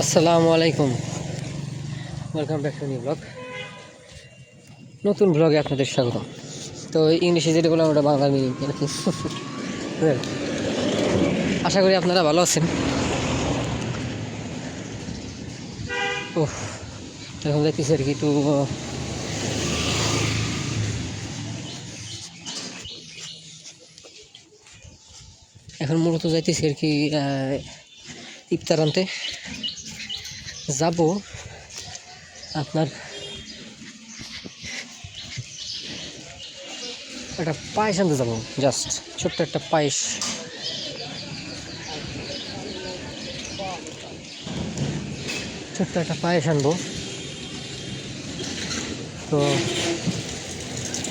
আসসালামু আলাইকুম, welcome back to new blog. নতুন ব্লগে আপনাদের স্বাগত। তো ইংলিশে যেটা বললাম ওটা বাংলা মিনিং আর কি। আশা করি আপনারা ভালো আছেন। ও এখন যাইতেছি আর কি একটু এখন মূলত যাইতেছি আর কি ইফতার আনতে যাব। আপনার একটা পায়েস আনতে যাবো, জাস্ট ছোট্ট একটা পায়েস। ছোট্ট একটা পায়েস আনবো, তো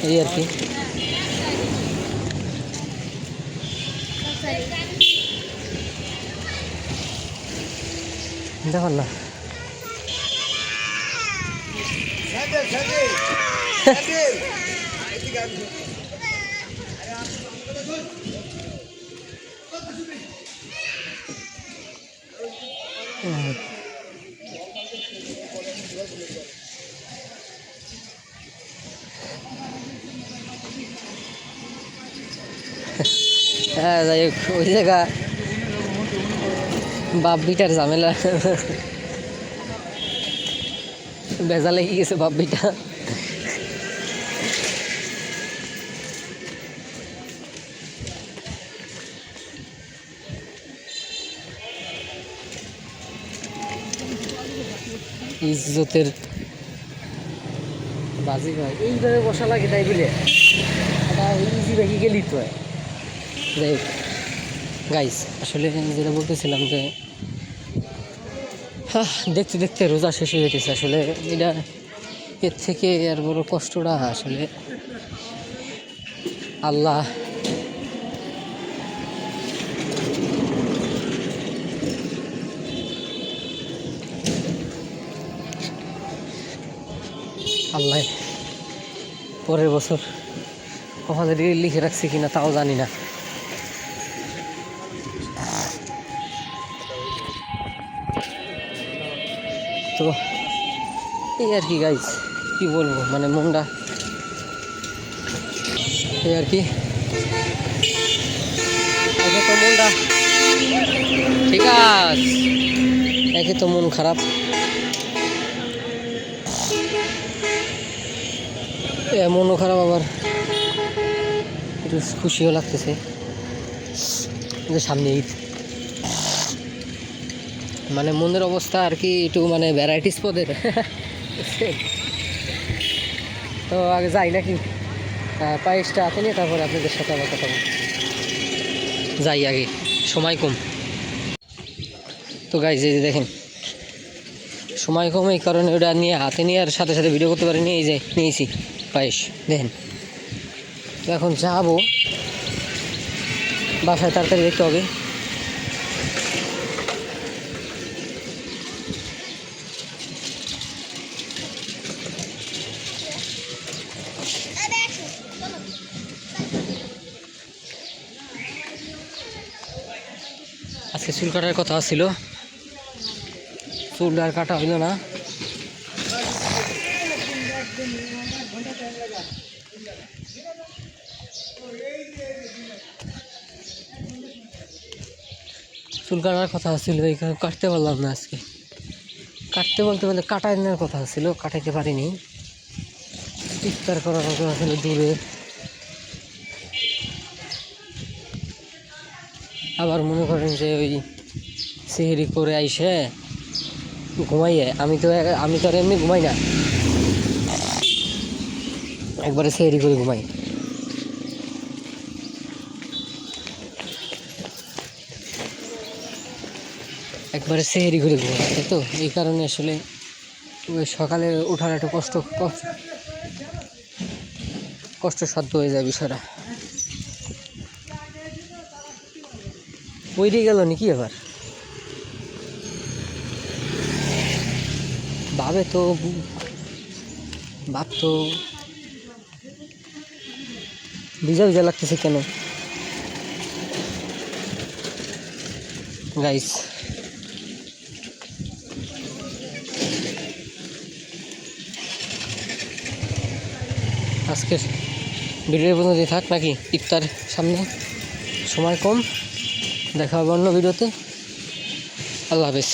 এই আর কি। দেখুন না হ্যাঁ, যাই হোক ওই জায়গা বাপ বিটার ঝামেলা বেজা লেগে গেছে বাপ বিটা। ইজ্জতের বাজি ভাই এইভাবে বসা লাগে, তাই বলে এটা ইজি বাকি গেলি তো। যাই হোক গাইস, আসলে যেটা বলতেছিলাম যে দেখতে দেখতে রোজা শেষ হয়ে যেতেছে। আসলে এটা এর থেকে আর বড় কষ্টটা আসলে আল্লাহ আল্লাহ পরের বছর কখনো লিখে রাখছে কিনা তাও জানি না। তো এই আর কি গাইস, কি বলবো, মানে মনটা এই আর কি। একে তো মনটা ঠিক আছে, একে তো মন খারাপ, মনও খারাপ, আবার একটু খুশিও লাগতেছে যে সামনে ঈদ। মানে মনের অবস্থা আর কি একটু মানে ভ্যারাইটিস পদের। তো আগে যাই নাকি, পায়েসটা হাতে নিয়ে তারপরে আপনাদের সাথে আবার কথা বলবো। যাই আগে, সময় কম তো গাইজ। এই যে দেখেন সময় কম, এই কারণে ওটা নিয়ে হাতে নিয়ে আর সাথে সাথে ভিডিও করতে পারিনি। এই যে নিয়েছি পায়েস, দেখেন। তো এখন যাবো বাসায়, তাড়াতাড়ি দেখতে হবে। আজকে চুল কাটার কথা ছিল, চুল আর কাটা হইল না। চুল কাটার কথা ছিল, এইখানে কাটতে পারলাম না আজকে। কাটতে বলতে বলতে কাটাই নেওয়ার কথা ছিল, কাটাইতে পারিনি। ইফতার করার কথা ছিল দূরে, আবার মনে করেন যে ওই সেহরি করে আইসে ঘুমাইয়ে, আমি তো আর এমনি ঘুমাই না, একবারে সেহরি করে ঘুমাই। একবারে সেহরি করে ঘুমাই, তাই তো এই কারণে আসলে ওই সকালে ওঠার একটু কষ্টসাধ্য হয়ে যায় বিষয়টা। ওই দিয়ে গেল নাকি আবার ভাব তো ভিজা ভিজা লাগতেছে কেন গাইস? আজকের ভিডিওর পর্যন্ত থাক নাকি, ইফতার সামনে, সময় কম, দেখা হবে অন্য ভিডিওতে। আল্লাহ হাফেজ।